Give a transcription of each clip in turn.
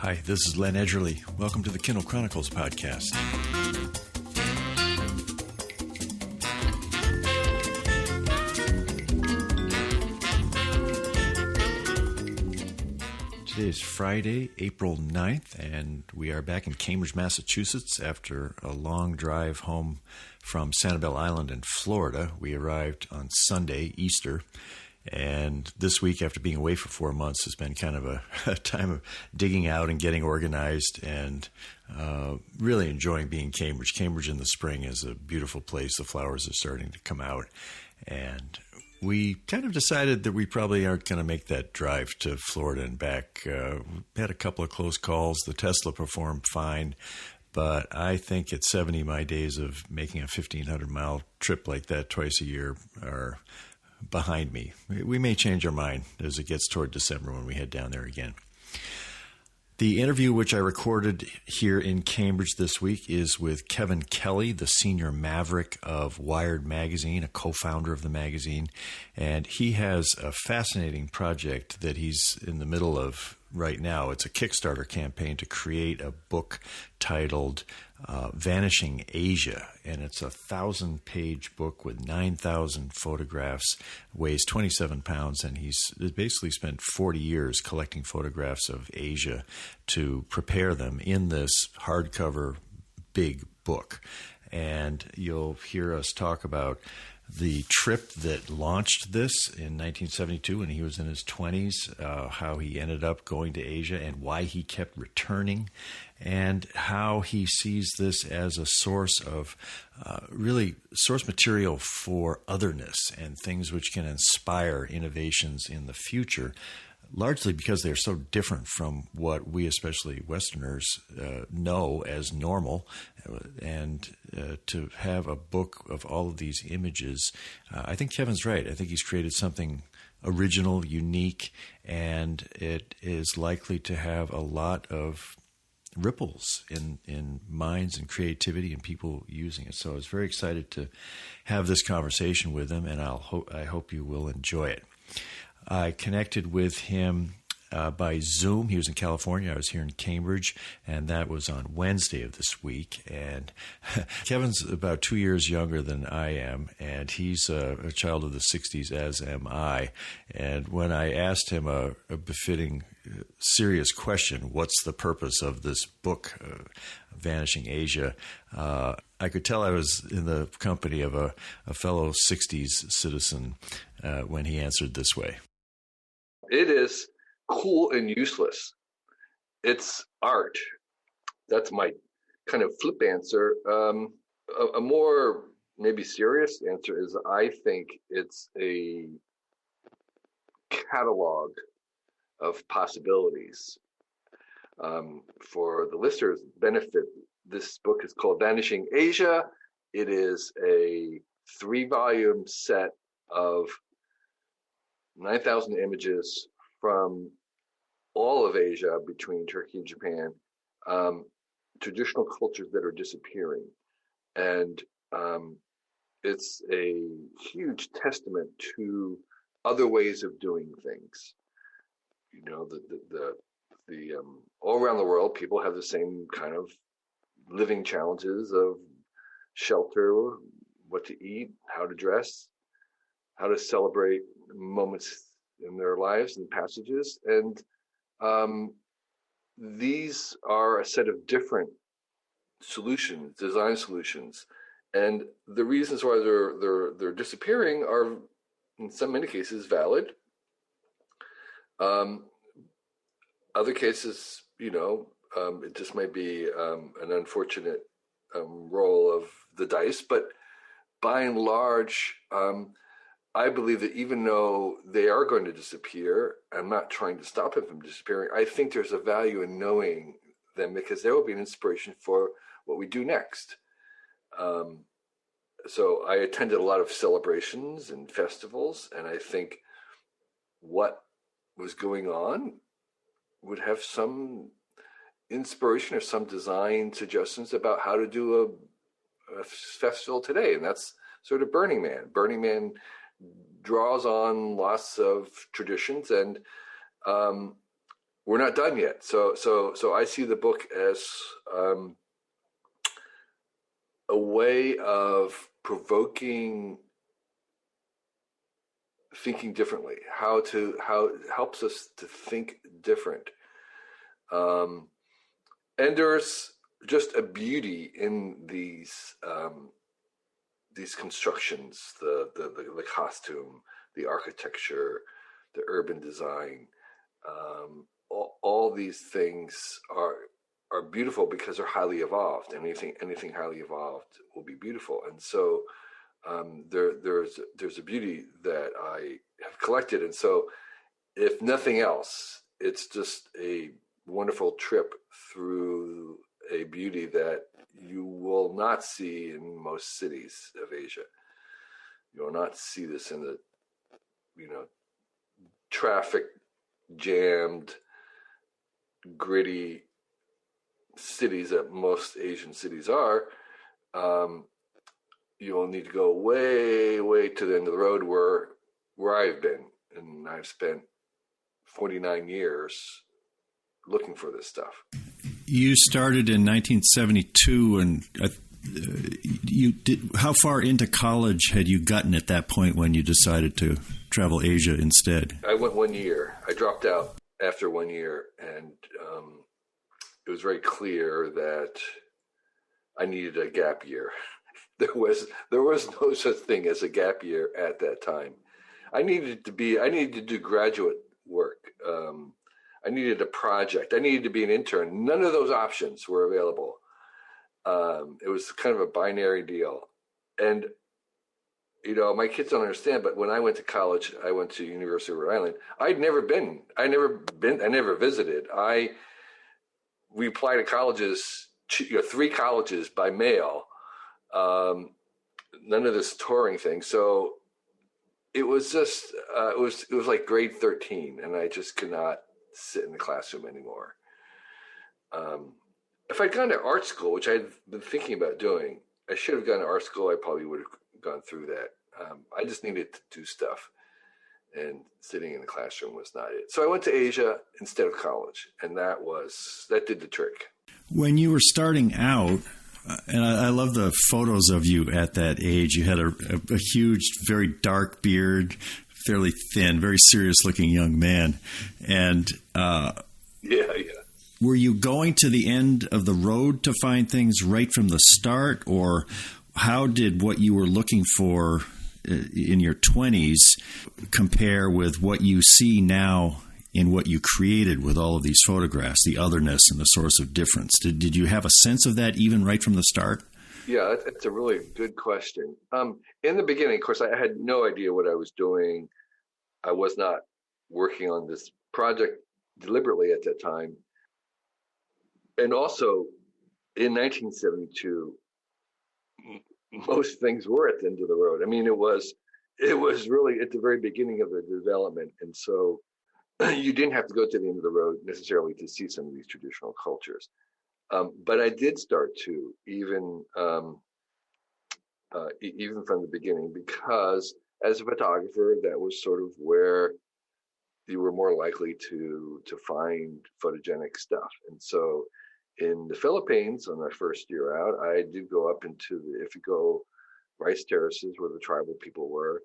Hi, this is Len Edgerly. Welcome to the Kindle Chronicles podcast. Today is Friday, April 9th, and we are back in Cambridge, Massachusetts after a long drive home from Sanibel Island in Florida. We arrived on Sunday, Easter, and this week, after being away for 4 months, has been kind of a time of digging out and getting organized and really enjoying being in Cambridge. Cambridge in the spring is a beautiful place. The flowers are starting to come out, and we kind of decided that we probably aren't going to make that drive to Florida and back. We had a couple of close calls. The Tesla performed fine, but I think at 70, my days of making a 1,500-mile trip like that twice a year are behind me. We may change our mind as it gets toward December when we head down there again. The interview which I recorded here in Cambridge this week is with Kevin Kelly, the senior maverick of Wired magazine, a co-founder of the magazine, and he has a fascinating project that he's in the middle of right now. It's a Kickstarter campaign to create a book titled Vanishing Asia, and it's a 1,000-page book with 9,000 photographs, weighs 27 pounds, and he's basically spent 40 years collecting photographs of Asia to prepare them in this hardcover big book. And you'll hear us talk about the trip that launched this in 1972 when he was in his 20s, how he ended up going to Asia and why he kept returning, and how he sees this as a source of really source material for otherness and things which can inspire innovations in the future, largely because they're so different from what we, especially Westerners, know as normal. And to have a book of all of these images, I think Kevin's right. I think he's created something original, unique, and it is likely to have a lot of ripples in minds and creativity and people using it. So I was very excited to have this conversation with him, and I hope you will enjoy it. I connected with him by Zoom. He was in California. I was here in Cambridge, and that was on Wednesday of this week. And Kevin's about 2 years younger than I am, and he's a child of the 60s, as am I. And when I asked him a befitting, serious question, what's the purpose of this book, Vanishing Asia, I could tell I was in the company of a fellow 60s citizen when he answered this way. It is cool and useless. It's art. That's my kind of flip answer. A more maybe serious answer is I think it's a catalog of possibilities. For the listeners' benefit, this book is called Vanishing Asia. It is a 3-volume set of 9,000 images from all of Asia between Turkey and Japan, traditional cultures that are disappearing. And it's a huge testament to other ways of doing things. You know, the all around the world, people have the same kind of living challenges of shelter, what to eat, how to dress, how to celebrate moments in their lives and passages. And these are a set of different solutions, design solutions. And the reasons why they're disappearing are, in many cases, valid. Other cases, it just might be an unfortunate roll of the dice. But by and large, I believe that even though they are going to disappear, I'm not trying to stop them from disappearing. I think there's a value in knowing them because there will be an inspiration for what we do next. So I attended a lot of celebrations and festivals, and I think what was going on would have some inspiration or some design suggestions about how to do a festival today. And that's sort of Burning Man. Burning Man draws on lots of traditions, and we're not done yet. So I see the book as a way of provoking thinking differently, how it helps us to think different. And there's just a beauty in these constructions, the costume, the architecture, the urban design. All these things are beautiful because they're highly evolved. Anything highly evolved will be beautiful. And so there's a beauty that I have collected. And so if nothing else, it's just a wonderful trip through a beauty that you will not see in most cities of Asia. You will not see this in the, traffic jammed, gritty cities that most Asian cities are. You'll need to go way, way to the end of the road where I've been, and I've spent 49 years looking for this stuff. You started in 1972, and you did. How far into college had you gotten at that point when you decided to travel Asia instead? I went 1 year. I dropped out after 1 year, and it was very clear that I needed a gap year. There was no such thing as a gap year at that time. I needed to do graduate work. I needed a project. I needed to be an intern. None of those options were available. It was kind of a binary deal. And, my kids don't understand, but when I went to college, I went to University of Rhode Island. I never visited. We applied to colleges, 3 colleges by mail. None of this touring thing. So it was just, it was like grade 13, and I just could not sit in the classroom anymore. If I'd gone to art school, which I'd been thinking about doing, I should have gone to art school. I probably would have gone through that. I just needed to do stuff, and sitting in the classroom was not it. So I went to Asia instead of college, and that did the trick. When you were starting out, and I love the photos of you at that age. You had a huge, very dark beard, fairly thin, very serious-looking young man. And yeah. Were you going to the end of the road to find things right from the start, or how did what you were looking for in your 20s compare with what you see now in what you created with all of these photographs, the otherness and the source of difference? Did you have a sense of that even right from the start? Yeah, that's a really good question. In the beginning, of course, I had no idea what I was doing. I was not working on this project deliberately at that time. And also, in 1972, most things were at the end of the road. I mean, it was really at the very beginning of the development. And so you didn't have to go to the end of the road necessarily to see some of these traditional cultures. But I did start to, even from the beginning, because as a photographer, that was sort of where you were more likely to find photogenic stuff. And so in the Philippines, on my first year out, I did go up into the Ifugao rice terraces where the tribal people were.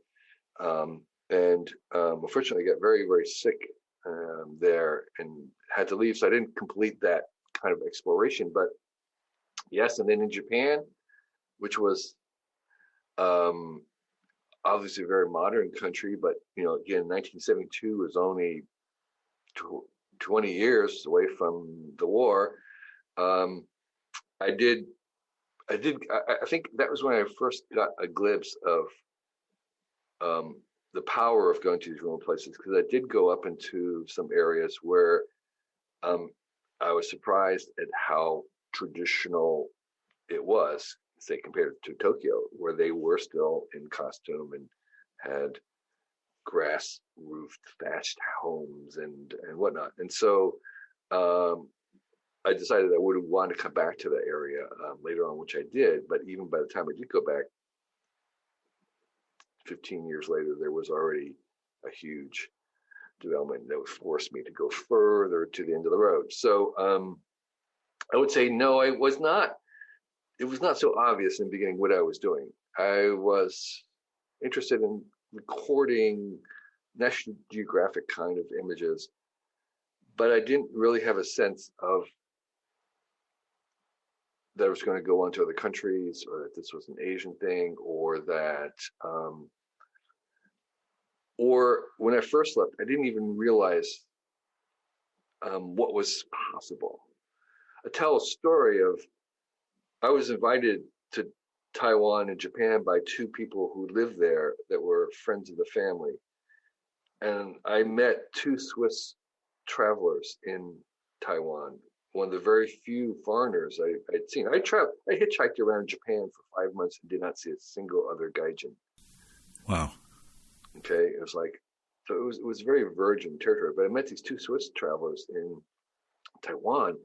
Unfortunately, I got very, very sick there and had to leave. So I didn't complete that kind of exploration. But yes, and then in Japan, which was obviously a very modern country, but again, 1972 was only 20 years away from the war. I think that was when I first got a glimpse of the power of going to these remote places, because I did go up into some areas where I was surprised at how traditional it was, say, compared to Tokyo, where they were still in costume and had grass roofed thatched homes and whatnot. And so I decided I would want to come back to that area later on, which I did. But even by the time I did go back, 15 years later, there was already a huge development that would force me to go further to the end of the road. So I would say no, I was not. It was not so obvious in the beginning what I was doing. I was interested in recording National Geographic kind of images, but I didn't really have a sense of that I was going to go on to other countries, or that this was an Asian thing, or that, or when I first left, I didn't even realize what was possible. I tell a story of, I was invited to Taiwan and Japan by two people who lived there that were friends of the family. And I met two Swiss travelers in Taiwan, one of the very few foreigners I'd seen. I hitchhiked around Japan for 5 months and did not see a single other gaijin. Wow. Okay, it was like, so it was very virgin territory. But I met these two Swiss travelers in Taiwan,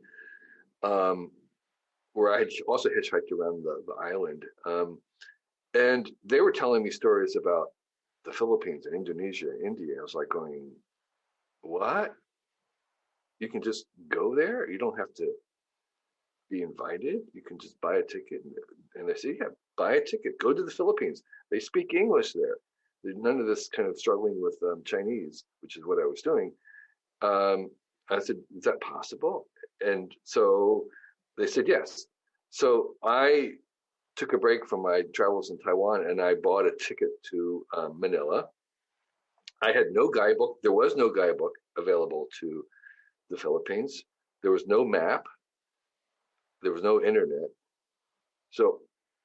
where I had also hitchhiked around the island. And they were telling me stories about the Philippines and Indonesia, India. I was like going, what? You can just go there? You don't have to be invited? You can just buy a ticket? And I said, yeah, buy a ticket. Go to the Philippines. They speak English there. There's none of this kind of struggling with Chinese, which is what I was doing. I said, is that possible? And so they said yes. So I took a break from my travels in Taiwan and I bought a ticket to Manila. I had no guidebook. There was no guidebook available to the Philippines. There was no map. There was no internet. So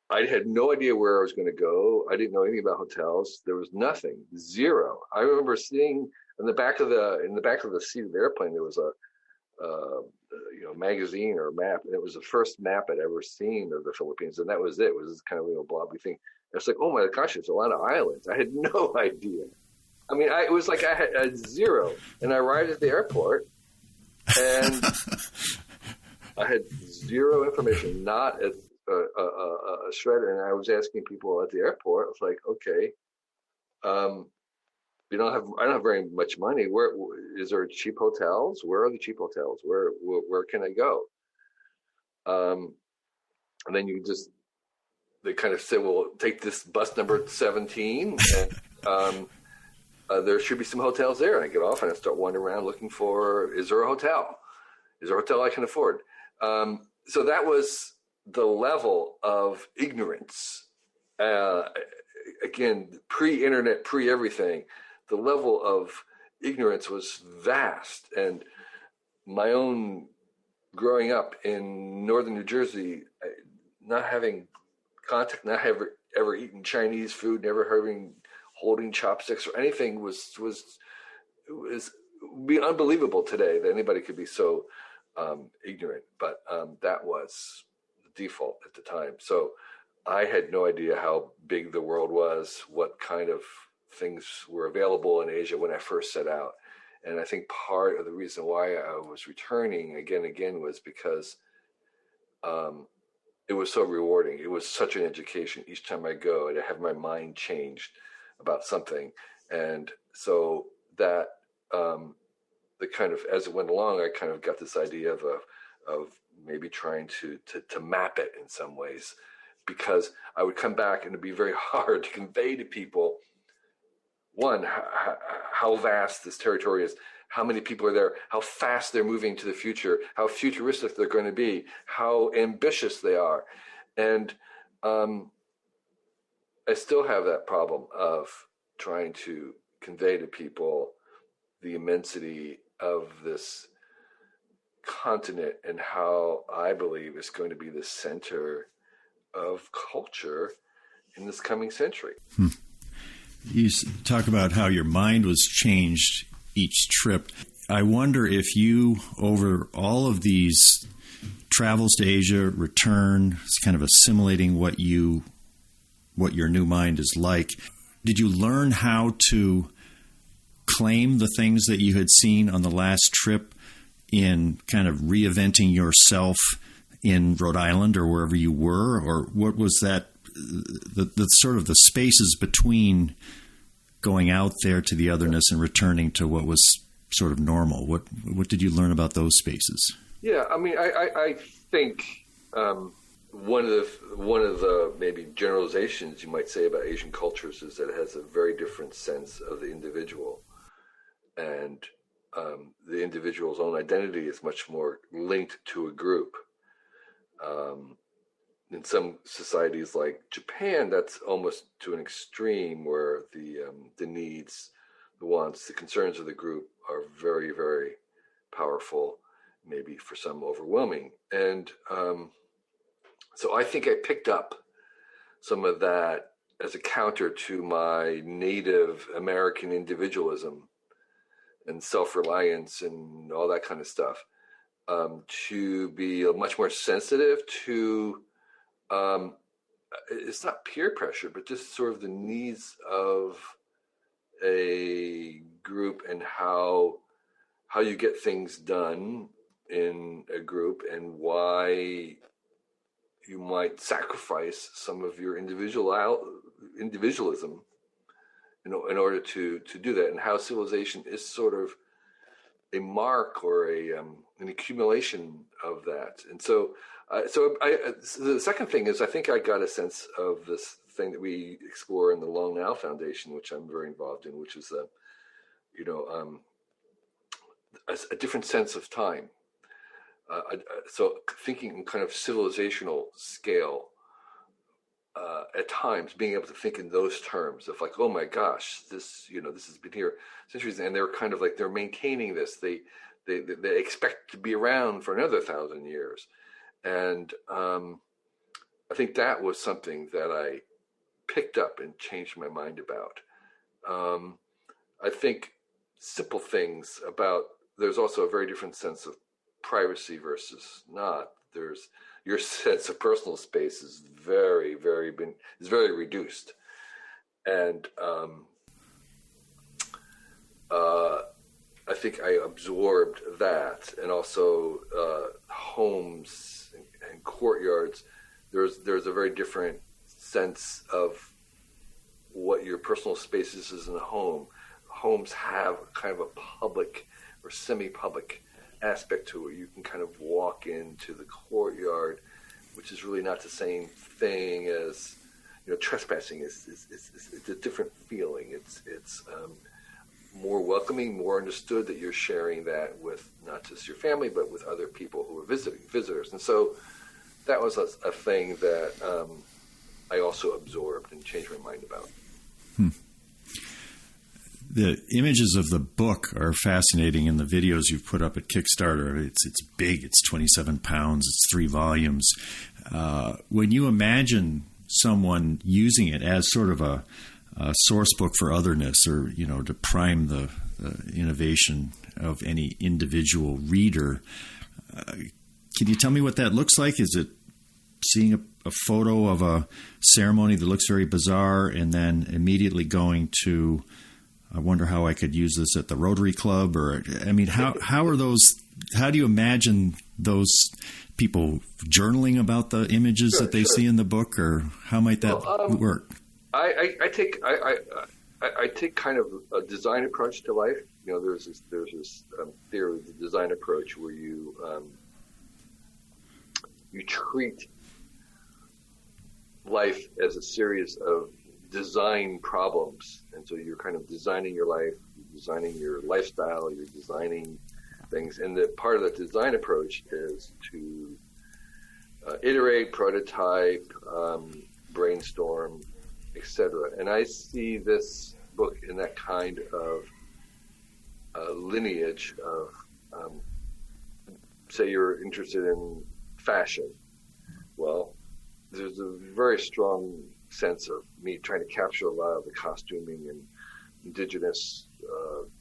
I had no idea where I was going to go. I didn't know anything about hotels. There was nothing, zero. I remember seeing in the back of the seat of the airplane, there was a magazine or a map, and it was the first map I'd ever seen of the Philippines, and that was it. It was this kind of blobby thing. It's like, oh my gosh, there's a lot of islands. I had no idea. I mean, it was like I had zero, and I arrived at the airport, and I had zero information, not a shred. And I was asking people at the airport, I was like, okay, I don't have very much money. Where is there cheap hotels? Where are the cheap hotels? Where can I go? And then they kind of said, well, take this bus number 17, and there should be some hotels there. And I get off and I start wandering around looking for, is there a hotel? Is there a hotel I can afford? So that was the level of ignorance. Again, pre-internet, pre-everything. The level of ignorance was vast. And my own growing up in northern New Jersey, not having contact, not ever eaten Chinese food, never holding chopsticks or anything would be unbelievable today that anybody could be so ignorant. But that was the default at the time. So I had no idea how big the world was, what kind of things were available in Asia when I first set out. And I think part of the reason why I was returning again and again was because it was so rewarding. It was such an education. Each time I go, I have my mind changed about something. And so that the kind of, as it went along, I kind of got this idea of maybe trying to map it in some ways, because I would come back and it'd be very hard to convey to people, one, how vast this territory is, how many people are there, how fast they're moving to the future, how futuristic they're going to be, how ambitious they are. And I still have that problem of trying to convey to people the immensity of this continent and how I believe it's going to be the center of culture in this coming century. You talk about how your mind was changed each trip. I wonder if you, over all of these travels to Asia, return, kind of assimilating what your new mind is like, did you learn how to claim the things that you had seen on the last trip in kind of reinventing yourself in Rhode Island or wherever you were? Or what was that, the sort of the spaces between going out there to the otherness and returning to what was sort of normal. What did you learn about those spaces? Yeah, I mean, I think one of the maybe generalizations you might say about Asian cultures is that it has a very different sense of the individual, and the individual's own identity is much more linked to a group. In some societies like Japan, that's almost to an extreme where the needs, the wants, the concerns of the group are very, very powerful, maybe for some overwhelming. And so I think I picked up some of that as a counter to my native American individualism and self-reliance and all that kind of stuff, to be much more sensitive to, it's not peer pressure, but just sort of the needs of a group and how you get things done in a group and why you might sacrifice some of your individualism, in order to do that, and how civilization is sort of a mark or an accumulation of that. And so the second thing is, I think I got a sense of this thing that we explore in the Long Now Foundation, which I'm very involved in, which is a different sense of time. So thinking in kind of civilizational scale, at times being able to think in those terms of like, oh my gosh, this has been here centuries, and they're kind of like, they're maintaining this. They expect to be around for another 1,000 years. And I think that was something that I picked up and changed my mind about. I think simple things about, there's also a very different sense of privacy versus not. There's your sense of personal space is very, very reduced, and I think I absorbed that, and also homes and courtyards. There's a very different sense of what your personal space is in a home. Homes have kind of a public or semi-public aspect to it. You can kind of walk into the courtyard, which is really not the same thing as, trespassing. It's a different feeling. It's more welcoming, more understood that you're sharing that with not just your family, but with other people who are visitors. And so that was a thing that I also absorbed and changed my mind about. The images of the book are fascinating, and the videos you've put up at Kickstarter, it's big, it's 27 pounds, it's 3 volumes. When you imagine someone using it as sort of a source book for otherness, or, to prime the innovation of any individual reader, can you tell me what that looks like? Is it seeing a photo of a ceremony that looks very bizarre and then immediately going to, I wonder how I could use this at the Rotary Club? Or, I mean, how do you imagine those people journaling about the images that they see in the book, or how might that work? I take kind of a design approach to life. There's this theory of the design approach where you treat life as a series of design problems, and so you're kind of designing your life, you're designing your lifestyle, you're designing things, and the part of the design approach is to iterate, prototype, brainstorm, etc. And I see this book in that kind of lineage of, say you're interested in fashion. Well, there's a very strong sense of me trying to capture a lot of the costuming and indigenous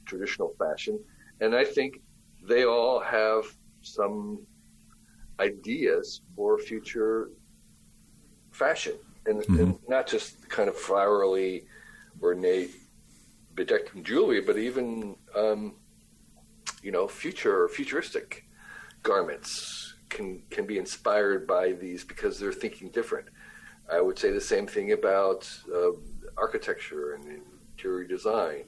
traditional fashion, and I think they all have some ideas for future fashion, and not just kind of flowery, ornate, bedecked jewelry, but even futuristic garments can be inspired by these because they're thinking different. I would say the same thing about architecture and interior design.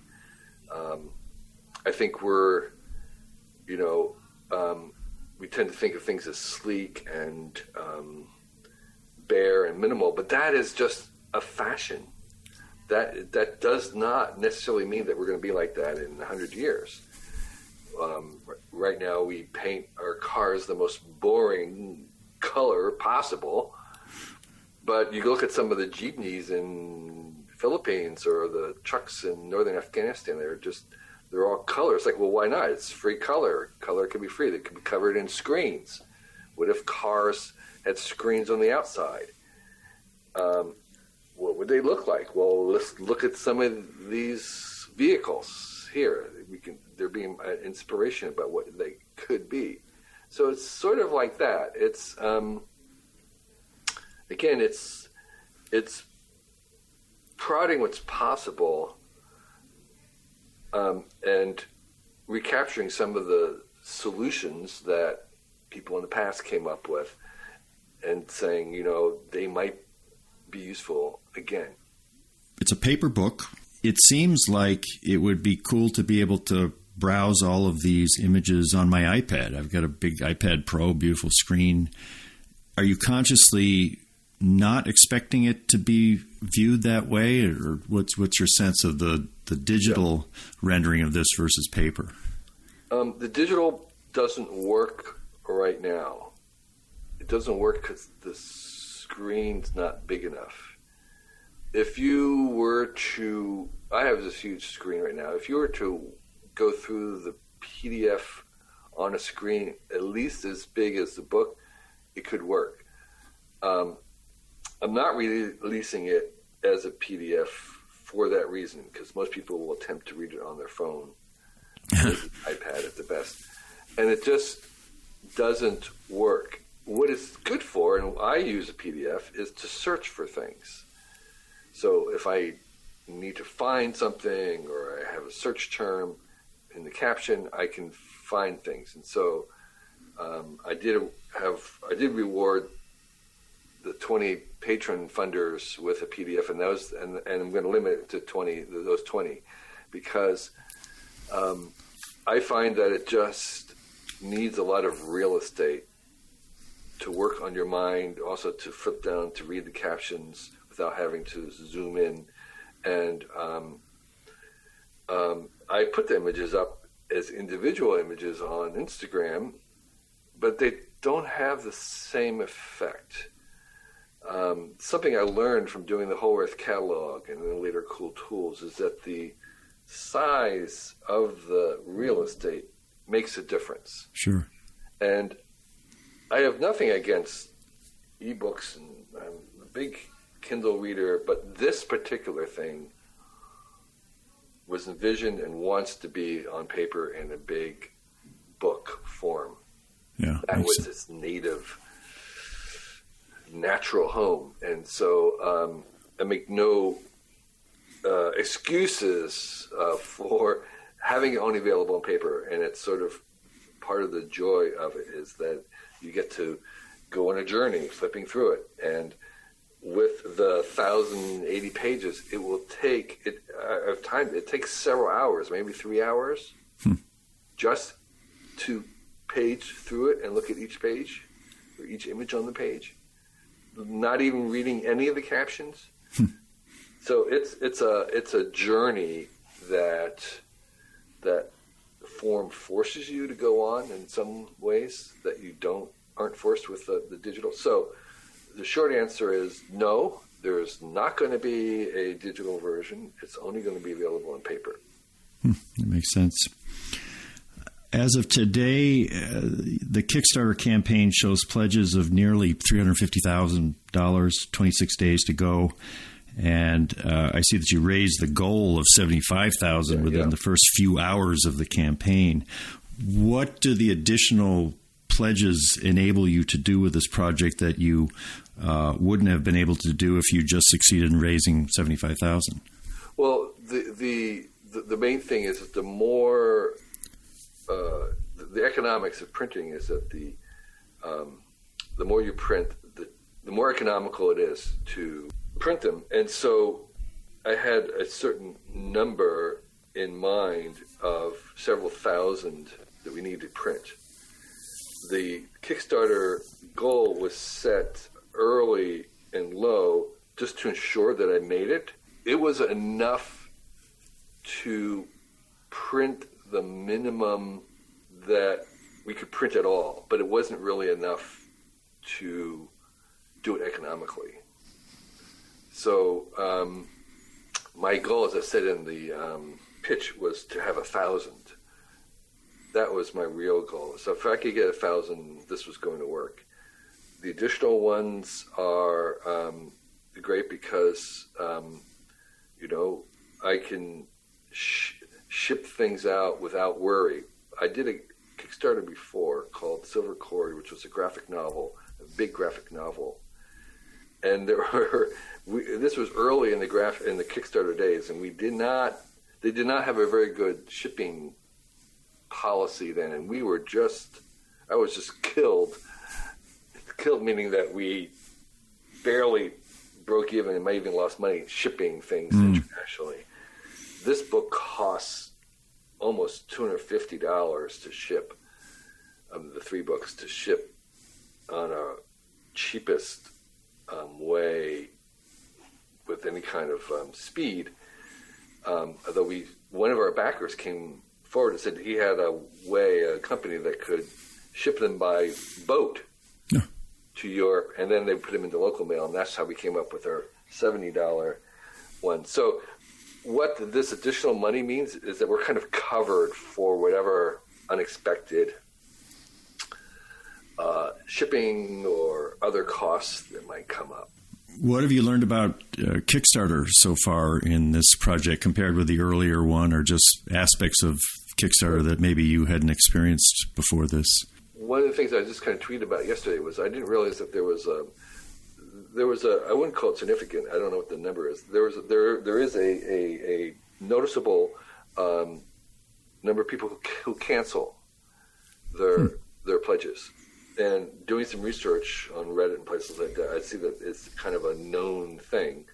I think we're, we tend to think of things as sleek and bare and minimal, but that is just a fashion. That does not necessarily mean that we're going to be like that in 100 years. Right now, we paint our cars the most boring color possible, but you look at some of the jeepneys in Philippines or the trucks in northern Afghanistan, they're all colors. Like, well, why not? It's free color. Color can be free. They can be covered in screens. What if cars had screens on the outside? What would they look like? Well, let's look at some of these vehicles here. They're being an inspiration about what they could be. So it's sort of like that. It's again, it's prodding what's possible, and recapturing some of the solutions that people in the past came up with, and saying, they might be useful again. It's a paper book. It seems like it would be cool to be able to browse all of these images on my iPad. I've got a big iPad Pro, beautiful screen. Are you consciously not expecting it to be viewed that way, or what's your sense of the digital rendering of this versus paper? The digital doesn't work right now. It doesn't work because the screen's not big enough. If you were to, I have this huge screen right now. If you were to go through the PDF on a screen at least as big as the book, it could work. I'm not releasing it as a PDF for that reason, because most people will attempt to read it on their phone, iPad at the best, and it just doesn't work. What it's good for, and I use a PDF, is to search for things. So if I need to find something, or I have a search term in the caption, I can find things. And so I did reward the 20 patron funders with a PDF, and I'm going to limit it to those 20, because I find that it just needs a lot of real estate to work on your mind, also to flip down to read the captions without having to zoom in. And I put the images up as individual images on Instagram, but they don't have the same effect. Something I learned from doing the Whole Earth catalog and then later Cool Tools is that the size of the real estate makes a difference. Sure. And I have nothing against ebooks, and I'm a big Kindle reader, but this particular thing was envisioned and wants to be on paper in a big book form. Yeah, that was its native, natural home. And so I make no excuses for having it only available on paper. And it's sort of part of the joy of it is that you get to go on a journey flipping through it. And with the 1,080 pages, it will take it takes several hours, maybe 3 hours, just to page through it and look at each page or each image on the page, not even reading any of the captions. So it's a journey that form forces you to go on in some ways that you aren't forced with the digital. So the short answer is no, there's not going to be a digital version. It's only going to be available on paper. That makes sense. As of today, the Kickstarter campaign shows pledges of nearly $350,000, 26 days to go. And I see that you raised the goal of $75,000 within the first few hours of the campaign. What do the additional pledges enable you to do with this project that you wouldn't have been able to do if you just succeeded in raising $75,000? Well, the main thing is that the more the economics of printing is that the more you print, the more economical it is to print them. And so I had a certain number in mind of several thousand that we need to print. The Kickstarter goal was set early and low just to ensure that I made it. It was enough to print the minimum that we could print at all, but it wasn't really enough to do it economically. So my goal, as I said in the pitch, was to have 1,000. That was my real goal. So if I could get 1,000, this was going to work. The additional ones are great because, I can ship things out without worry. I did a Kickstarter before called Silver Cord, which was a graphic novel, a big graphic novel. And this was early in the Kickstarter days, and they did not have a very good shipping policy then, and I was just killed meaning that we barely broke even and might even lost money shipping things internationally. This book costs almost $250 to ship, the 3 books to ship on our cheapest way with any kind of speed. Although one of our backers came forward and said he had a company that could ship them by boat to Europe, and then they put them into local mail, and that's how we came up with our $70 one. So what this additional money means is that we're kind of covered for whatever unexpected shipping or other costs that might come up. What have you learned about Kickstarter so far in this project compared with the earlier one, or just aspects of Kickstarter that maybe you hadn't experienced before this? One of the things I just kind of tweeted about yesterday was I didn't realize that there was a I wouldn't call it significant. I don't know what the number is. There is a noticeable number of people who cancel their pledges. And doing some research on Reddit and places like that, I see that it's kind of a known thing.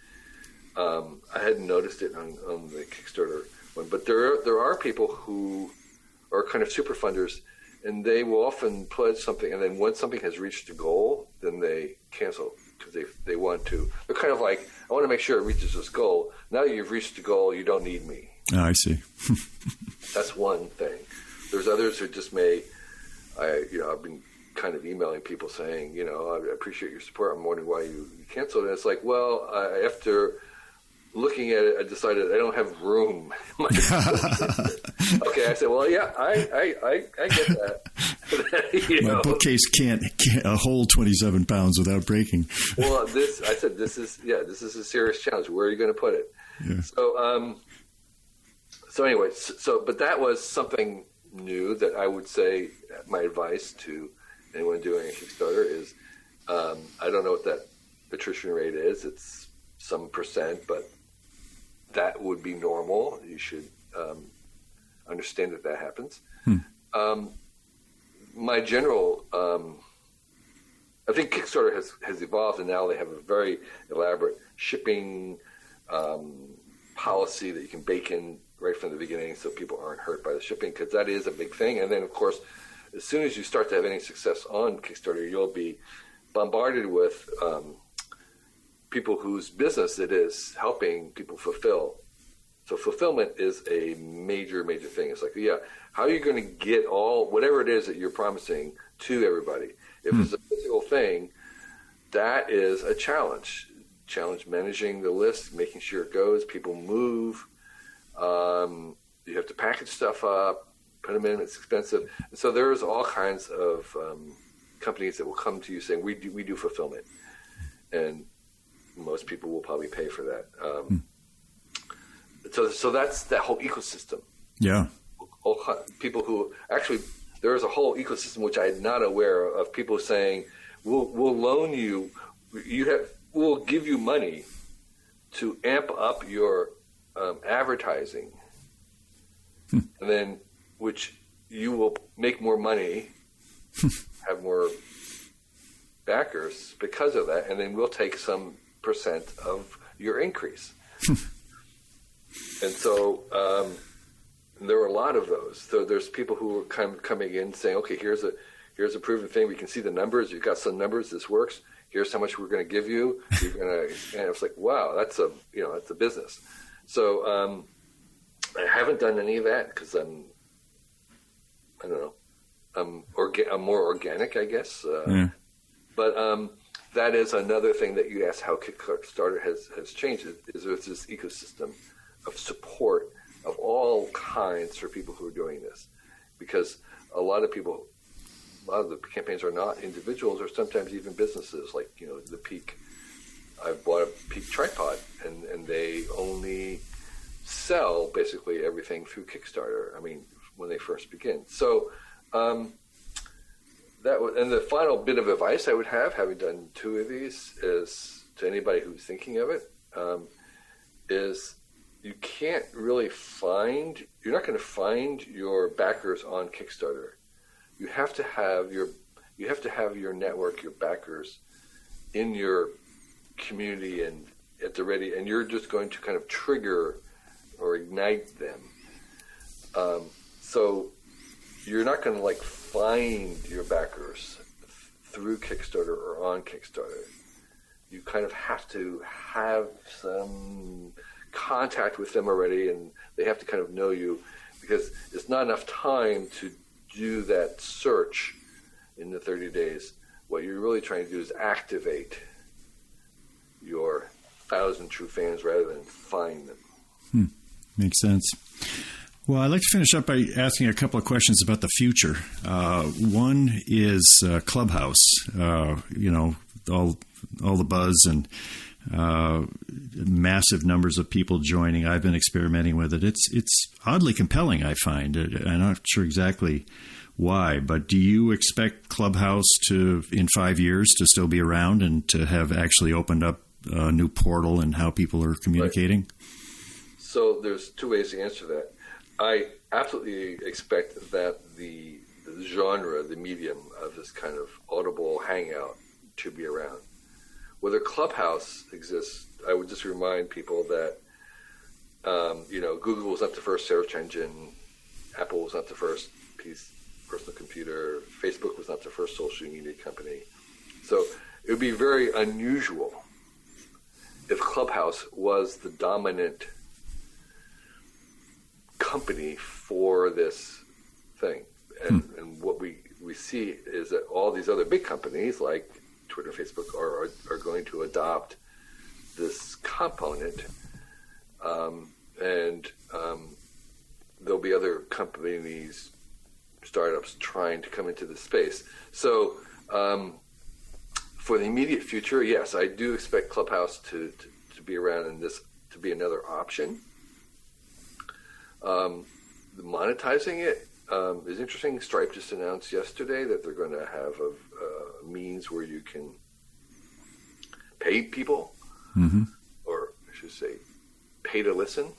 I hadn't noticed it on the Kickstarter one, but there are people who are kind of super funders, and they will often pledge something, and then once something has reached a goal, then they cancel because they want to. They're kind of like, I want to make sure it reaches this goal. Now that you've reached the goal, you don't need me. Oh, I see. That's one thing. There's others who just I've been kind of emailing people saying, I appreciate your support. I'm wondering why you canceled. And it's like, well, after looking at it, I decided I don't have room. Okay, I said, well, yeah, I get that. My bookcase can't hold 27 pounds without breaking. Well, this is a serious challenge. Where are you going to put it? Yeah. So anyway, but that was something new that I would say my advice to anyone doing a Kickstarter is, I don't know what that attrition rate is. It's some percent, but that would be normal. You should understand that happens. My general, I think Kickstarter has evolved, and now they have a very elaborate shipping policy that you can bake in right from the beginning so people aren't hurt by the shipping, because that is a big thing. And then, of course, as soon as you start to have any success on Kickstarter, you'll be bombarded with people whose business it is helping people fulfill. So fulfillment is a major, major thing. It's like, how are you going to get whatever it is that you're promising to everybody? If it's a physical thing, that is a challenge. Challenge managing the list, making sure it goes, people move. You have to package stuff up, put them in, it's expensive. And so there's all kinds of companies that will come to you saying, we do fulfillment. And most people will probably pay for that. So that's that whole ecosystem. Yeah. People who actually, there is a whole ecosystem which I'm not aware of people saying, we'll loan you, we'll give you money to amp up your advertising, and then which you will make more money, have more backers because of that, and then we'll take some percent of your increase. And so there were a lot of those. So there's people who were kind of coming in saying, okay, here's a proven thing. We can see the numbers. You've got some numbers. This works. Here's how much we're going to give you. You're going to, and it's like, wow, that's a business. So I haven't done any of that because I'm more organic, I guess. But that is another thing that you asked how Kickstarter has changed. Is there's this ecosystem of support of all kinds for people who are doing this, because a lot of the campaigns are not individuals or sometimes even businesses. Like the Peak, I've bought a Peak tripod, and they only sell basically everything through Kickstarter. I mean, when they first begin. So and the final bit of advice I would have, having done 2 of these, is to anybody who's thinking of it, is you can't really you're not going to find your backers on Kickstarter. You have to have your network, your backers in your community and at the ready, and you're just going to kind of trigger or ignite them. So you're not going to find your backers through Kickstarter or on Kickstarter. You kind of have to have some contact with them already, and they have to kind of know you, because it's not enough time to do that search in the 30 days. What you're really trying to do is activate your 1,000 true fans rather than find them. Makes sense. Well, I'd like to finish up by asking a couple of questions about the future. One is Clubhouse. All the buzz and massive numbers of people joining. I've been experimenting with it. It's oddly compelling, I find. I'm not sure exactly why, but do you expect Clubhouse to, in 5 years, to still be around and to have actually opened up a new portal in how people are communicating? Right. So there's 2 ways to answer that. I absolutely expect that the genre, the medium of this kind of audible hangout to be around. Whether Clubhouse exists, I would just remind people that, Google was not the first search engine. Apple was not the first personal computer. Facebook was not the first social media company. So it would be very unusual if Clubhouse was the dominant company for this thing. And what we see is that all these other big companies like Twitter, Facebook are going to adopt this component, and there'll be other companies, startups trying to come into the space. So for the immediate future, yes, I do expect Clubhouse to be around and this to be another option. Monetizing it is interesting. Stripe just announced yesterday that they're going to have a means where you can pay people, or I should say, pay to listen.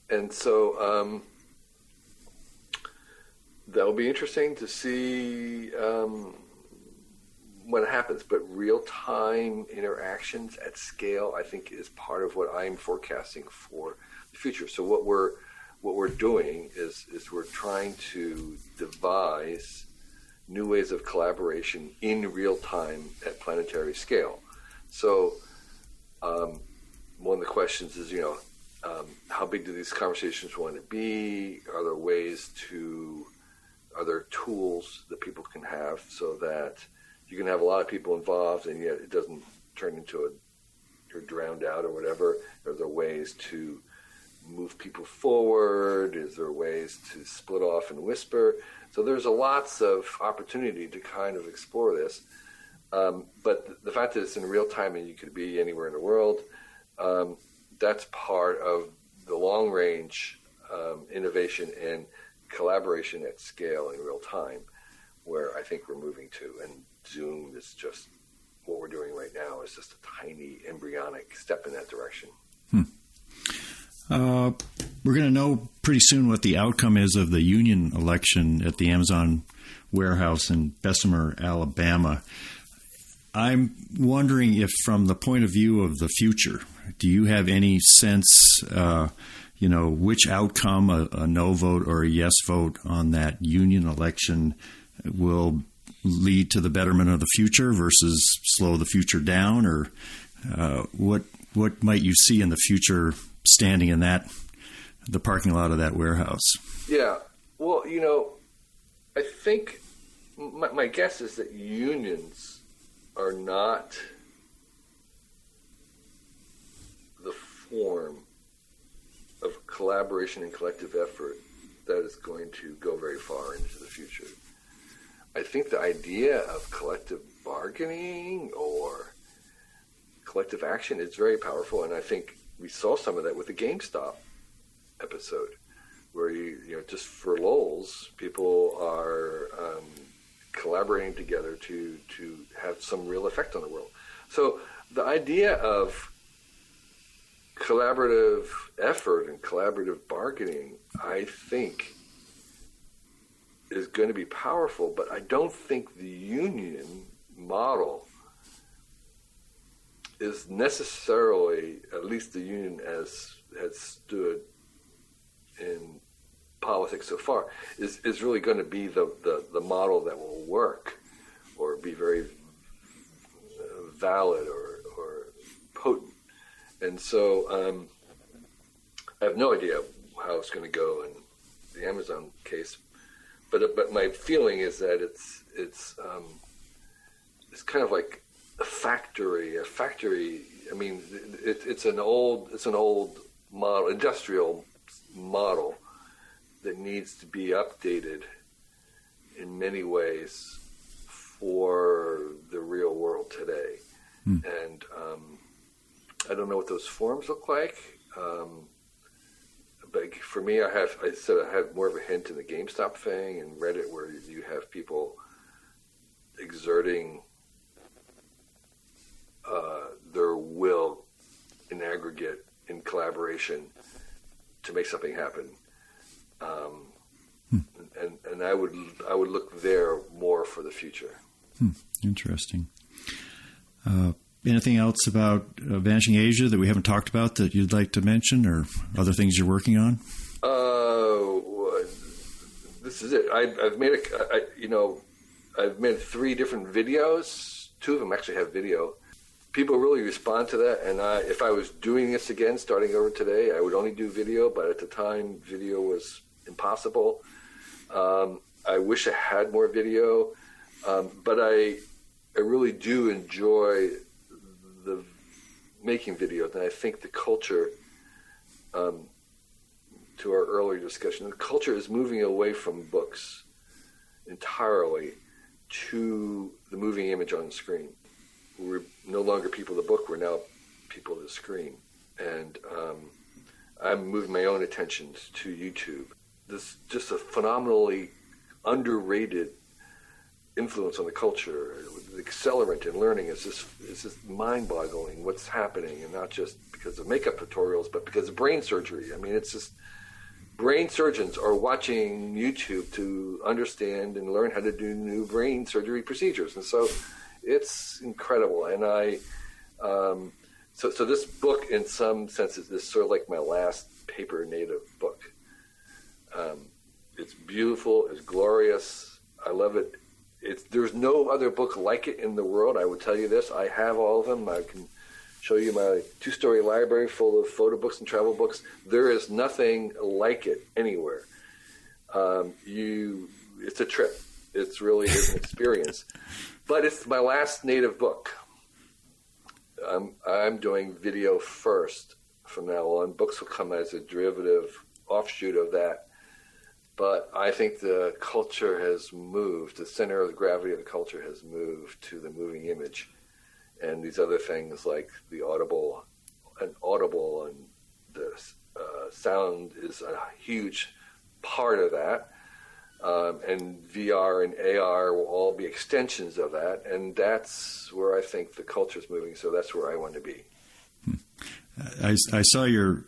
And so that'll be interesting to see what happens. But real-time interactions at scale, I think, is part of what I'm forecasting for the future. So what we're doing is we're trying to devise new ways of collaboration in real time at planetary scale. So one of the questions is, how big do these conversations want to be? Are there tools that people can have so that you can have a lot of people involved and yet it doesn't turn into you're drowned out or whatever? Are there ways to move people forward? Is there ways to split off and whisper? So there's lots of opportunity to kind of explore this. But the fact that it's in real time and you could be anywhere in the world, that's part of the long range innovation and collaboration at scale in real time, where I think we're moving to. And Zoom is just, what we're doing right now is just a tiny embryonic step in that direction. We're going to know pretty soon what the outcome is of the union election at the Amazon warehouse in Bessemer, Alabama. I'm wondering if, from the point of view of the future, do you have any sense, which outcome, a no vote or a yes vote on that union election, will lead to the betterment of the future versus slow the future down, or what might you see in the future standing in the parking lot of that warehouse? Yeah, well, I think my guess is that unions are not the form of collaboration and collective effort that is going to go very far into the future. I think the idea of collective bargaining or collective action is very powerful, and I think we saw some of that with the GameStop episode, where just for lulz, people are collaborating together to have some real effect on the world. So the idea of collaborative effort and collaborative bargaining, I think, is going to be powerful, but I don't think the union model is necessarily, at least the union as has stood in politics so far, is really going to be the model that will work or be very valid or potent. And so I have no idea how it's going to go in the Amazon case, but my feeling is that it's kind of like a factory. I mean, it's an old model, industrial model that needs to be updated in many ways for the real world today. And I don't know what those forms look like. But for me, I have more of a hint in the GameStop thing and Reddit, where you have people exerting their will in aggregate, in collaboration, to make something happen. And I would look there more for the future. Interesting. Anything else about Vanishing Asia that we haven't talked about that you'd like to mention, or other things you're working on? This is it. I've made 3 different videos. 2 of them actually have video. People really respond to that, and if I was doing this again, starting over today, I would only do video, but at the time, video was impossible. I wish I had more video, but I really do enjoy the making videos, and I think the culture, to our earlier discussion, the culture is moving away from books entirely to the moving image on the screen. We're no longer people of the book, we're now people of the screen. And I'm moving my own attention to YouTube. This just a phenomenally underrated influence on the culture. The accelerant in learning is just mind-boggling what's happening, and not just because of makeup tutorials, but because of brain surgery. I mean, it's just brain surgeons are watching YouTube to understand and learn how to do new brain surgery procedures, and so it's incredible. And so this book, in some senses, is sort of like my last paper native book. It's beautiful, it's glorious, I love it. There's no other book like it in the world, I would tell you this. I have all of them. I can show you my 2-story library full of photo books and travel books. There is nothing like it anywhere. It's a trip. It's really is an experience. But it's my last native book. I'm doing video first from now on. Books will come as a derivative offshoot of that. But I think the culture has moved, the center of the gravity of the culture has moved to the moving image. And these other things like the Audible and the sound is a huge part of that. And VR and AR will all be extensions of that. And that's where I think the culture is moving. So that's where I want to be. I saw your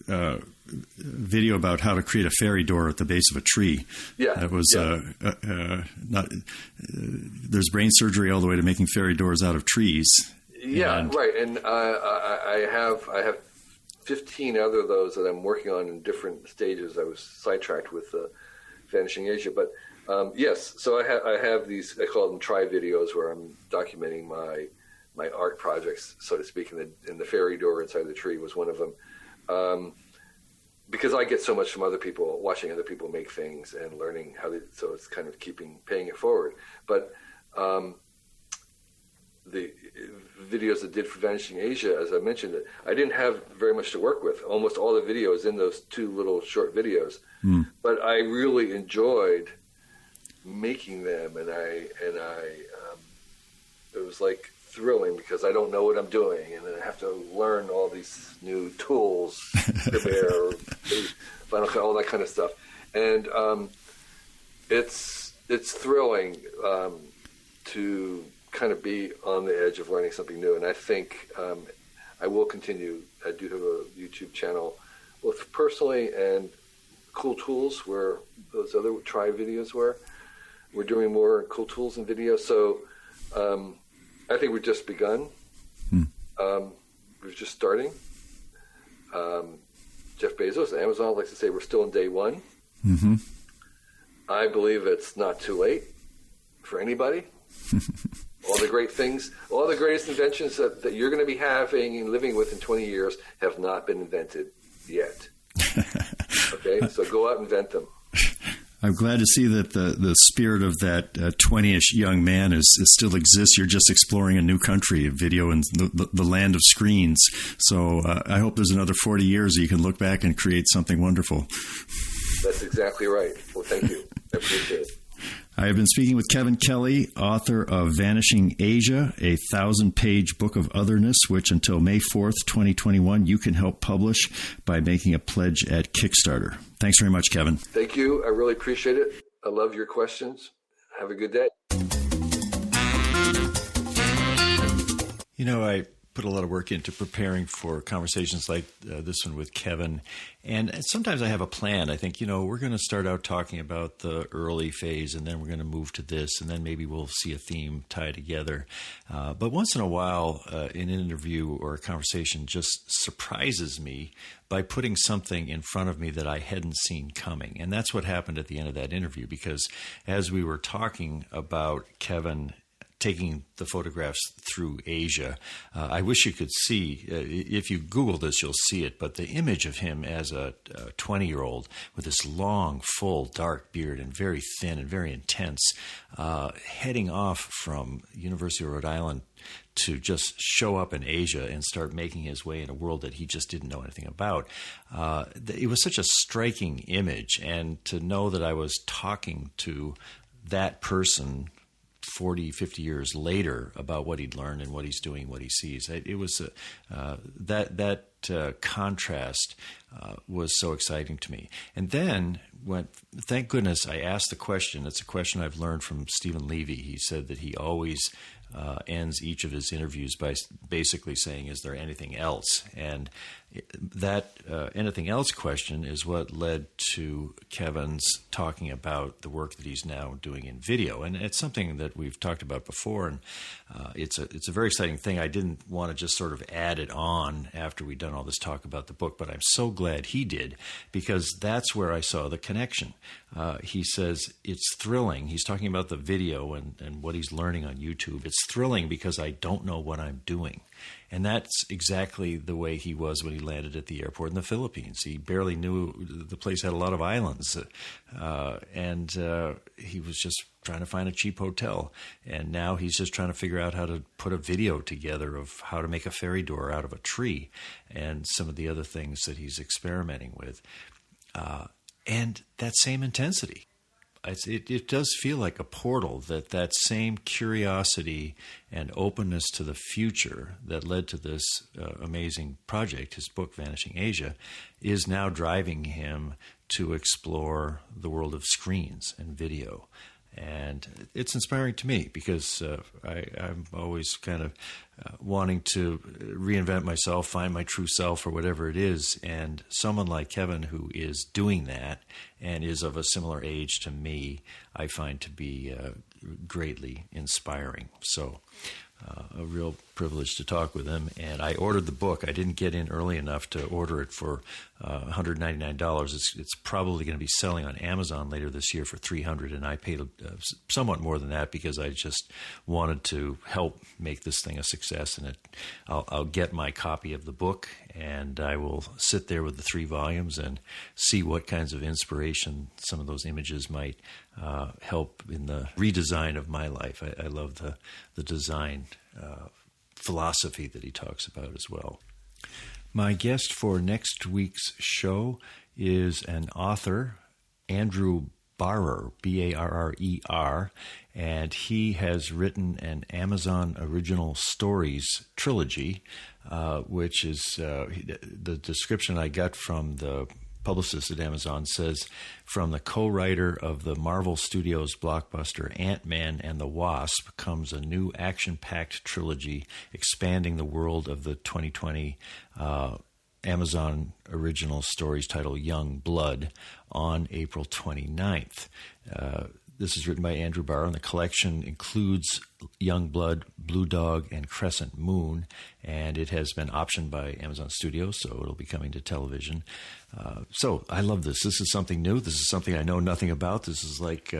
video about how to create a fairy door at the base of a tree. Yeah, that was there's brain surgery all the way to making fairy doors out of trees. Yeah, right. And I have 15 other of those that I'm working on in different stages. I was sidetracked with Vanishing Asia, but yes. So I have these. I call them try videos, where I'm documenting my art projects, so to speak. In the fairy door inside the tree was one of them, because I get so much from other people, watching other people make things and learning how to. So it's kind of paying it forward. But the videos I did for Vanishing Asia, as I mentioned, I didn't have very much to work with. Almost all the videos in those 2 little short videos, but I really enjoyed making them, and it was like thrilling, because I don't know what I'm doing, and then I have to learn all these new tools, Premiere, Final Cut, all that kind of stuff, and it's thrilling to kind of be on the edge of learning something new. And I think I will continue. I do have a YouTube channel, both personally and Cool Tools, where those other try videos were. We're doing more Cool Tools and videos. So I think we've just begun. We're just starting. Jeff Bezos, Amazon, likes to say we're still in day one. Mm-hmm. I believe it's not too late for anybody. All the great things, all the greatest inventions that you're going to be having and living with in 20 years have not been invented yet. Okay, so go out and invent them. I'm glad to see that the spirit of that 20-ish young man still exists. You're just exploring a new country, video and the land of screens. So I hope there's another 40 years that you can look back and create something wonderful. That's exactly right. Well, thank you. I appreciate it. I have been speaking with Kevin Kelly, author of Vanishing Asia, a 1,000-page book of otherness, which until May 4th, 2021, you can help publish by making a pledge at Kickstarter. Thanks very much, Kevin. Thank you. I really appreciate it. I love your questions. Have a good day. You know, I put a lot of work into preparing for conversations like this one with Kevin. And sometimes I have a plan. I think, we're going to start out talking about the early phase, and then we're going to move to this, and then maybe we'll see a theme tie together. But once in a while, an interview or a conversation just surprises me by putting something in front of me that I hadn't seen coming. And that's what happened at the end of that interview, because as we were talking about Kevin taking the photographs through Asia, I wish you could see, if you Google this, you'll see it, but the image of him as a 20-year-old with this long, full, dark beard and very thin and very intense, heading off from University of Rhode Island to just show up in Asia and start making his way in a world that he just didn't know anything about. It was such a striking image, and to know that I was talking to that person 40, 50 years later about what he'd learned and what he's doing, what he sees. It was that contrast was so exciting to me. And then, thank goodness, I asked the question. It's a question I've learned from Stephen Levy. He said that he always ends each of his interviews by basically saying, "Is there anything else?" And that anything else question is what led to Kevin's talking about the work that he's now doing in video. And it's something that we've talked about before, and it's a very exciting thing. I didn't want to just sort of add it on after we'd done all this talk about the book, but I'm so glad he did, because that's where I saw the connection. He says it's thrilling. He's talking about the video and what he's learning on YouTube. It's thrilling because I don't know what I'm doing. And that's exactly the way he was when he landed at the airport in the Philippines. He barely knew the place had a lot of islands, and he was just trying to find a cheap hotel. And now he's just trying to figure out how to put a video together of how to make a fairy door out of a tree and some of the other things that he's experimenting with. And that same intensity. It does feel like a portal, that same curiosity and openness to the future that led to this amazing project, his book, Vanishing Asia, is now driving him to explore the world of screens and video. And it's inspiring to me because I'm always kind of wanting to reinvent myself, find my true self or whatever it is. And someone like Kevin who is doing that and is of a similar age to me, I find to be greatly inspiring. So a real privilege to talk with him. And I ordered the book. I didn't get in early enough to order it for $199. It's probably going to be selling on Amazon later this year for $300, and I paid somewhat more than that because I just wanted to help make this thing a success. And I'll get my copy of the book, and I will sit there with the 3 volumes and see what kinds of inspiration some of those images might help in the redesign of my life. I love the design philosophy that he talks about as well. My guest for next week's show is an author, Andrew Barrer, Barrer, and he has written an Amazon Original Stories trilogy, which is the description I got from the publicist at Amazon says, from the co-writer of the Marvel Studios blockbuster Ant-Man and the Wasp comes a new action-packed trilogy expanding the world of the 2020 Amazon Original Stories title Young Blood on April 29th. This is written by Andrew Barr, and the collection includes Young Blood, Blue Dog, and Crescent Moon, and it has been optioned by Amazon Studios, so it'll be coming to television. So I love this. This is something new. This is something I know nothing about. This is like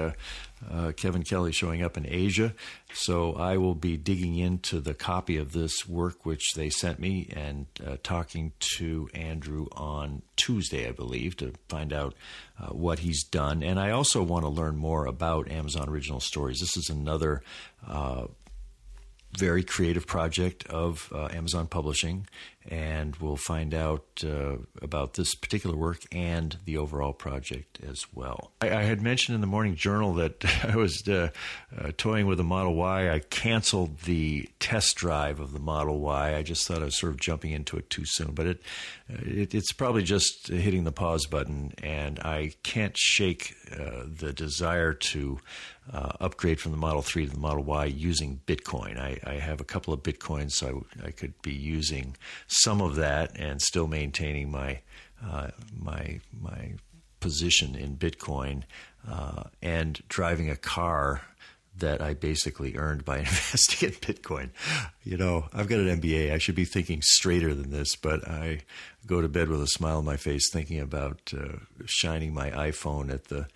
Kevin Kelly showing up in Asia. So I will be digging into the copy of this work which they sent me and talking to Andrew on Tuesday, I believe, to find out what he's done. And I also want to learn more about Amazon Original Stories. This is another very creative project of Amazon Publishing, and we'll find out about this particular work and the overall project as well. I had mentioned in the Morning Journal that I was toying with the Model Y. I canceled the test drive of the Model Y. I just thought I was sort of jumping into it too soon, but it's probably just hitting the pause button, and I can't shake the desire to upgrade from the Model 3 to the Model Y using Bitcoin. I have a couple of Bitcoins, so I could be using some of that and still maintaining my position in Bitcoin and driving a car that I basically earned by investing in Bitcoin. You know, I've got an MBA. I should be thinking straighter than this, but I go to bed with a smile on my face thinking about shining my iPhone at the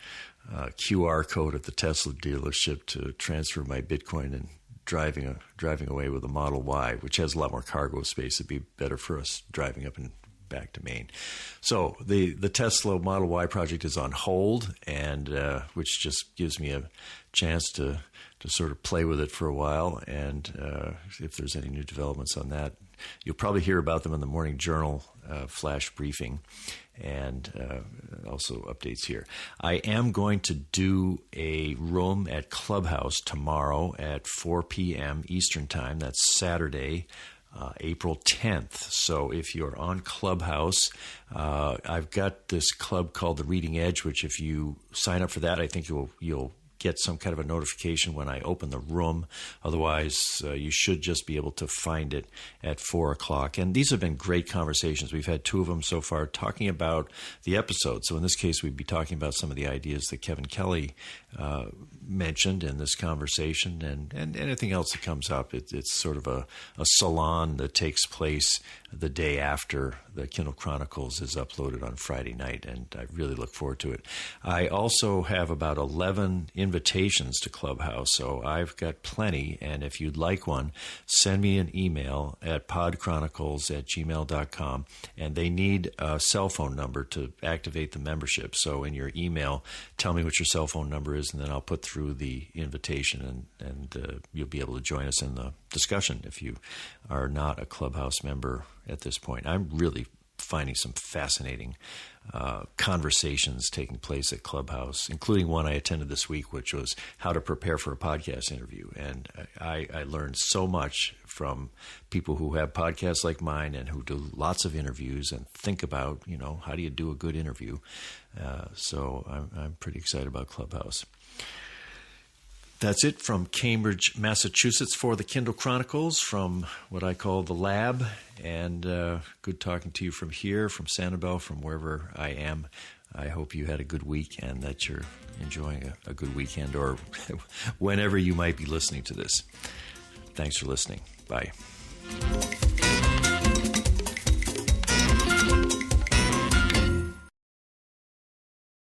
QR code at the Tesla dealership to transfer my Bitcoin and driving away with a Model Y, which has a lot more cargo space. It'd be better for us driving up and back to Maine. So the Tesla Model Y project is on hold, and which just gives me a chance to sort of play with it for a while. And if there's any new developments on that, you'll probably hear about them in the Morning Journal flash briefing, and also updates here. I am going to do a room at Clubhouse tomorrow at 4 p.m. Eastern Time. That's Saturday, April 10th. So if you're on Clubhouse, I've got this club called The Reading Edge, which if you sign up for that, I think you'll get some kind of a notification when I open the room. Otherwise, you should just be able to find it at 4 o'clock. And these have been great conversations. We've had 2 of them so far talking about the episode. So in this case, we'd be talking about some of the ideas that Kevin Kelly mentioned in this conversation and anything else that comes up. It's sort of a salon that takes place the day after the Kindle Chronicles is uploaded on Friday night, and I really look forward to it. I also have about 11 invitations to Clubhouse, so I've got plenty, and if you'd like one, send me an email at podchronicles@gmail.com, and they need a cell phone number to activate the membership. So in your email, tell me what your cell phone number is, and then I'll put through the invitation, and you'll be able to join us in the discussion if you are not a Clubhouse member at this point. I'm really finding some fascinating conversations taking place at Clubhouse, including one I attended this week, which was how to prepare for a podcast interview. And I learned so much from people who have podcasts like mine and who do lots of interviews and think about, how do you do a good interview? So I'm pretty excited about Clubhouse. That's it from Cambridge, Massachusetts for the Kindle Chronicles from what I call the lab. And good talking to you from here, from Sanibel, from wherever I am I hope you had a good week and that you're enjoying a good weekend or whenever you might be listening to this. Thanks for listening. Bye.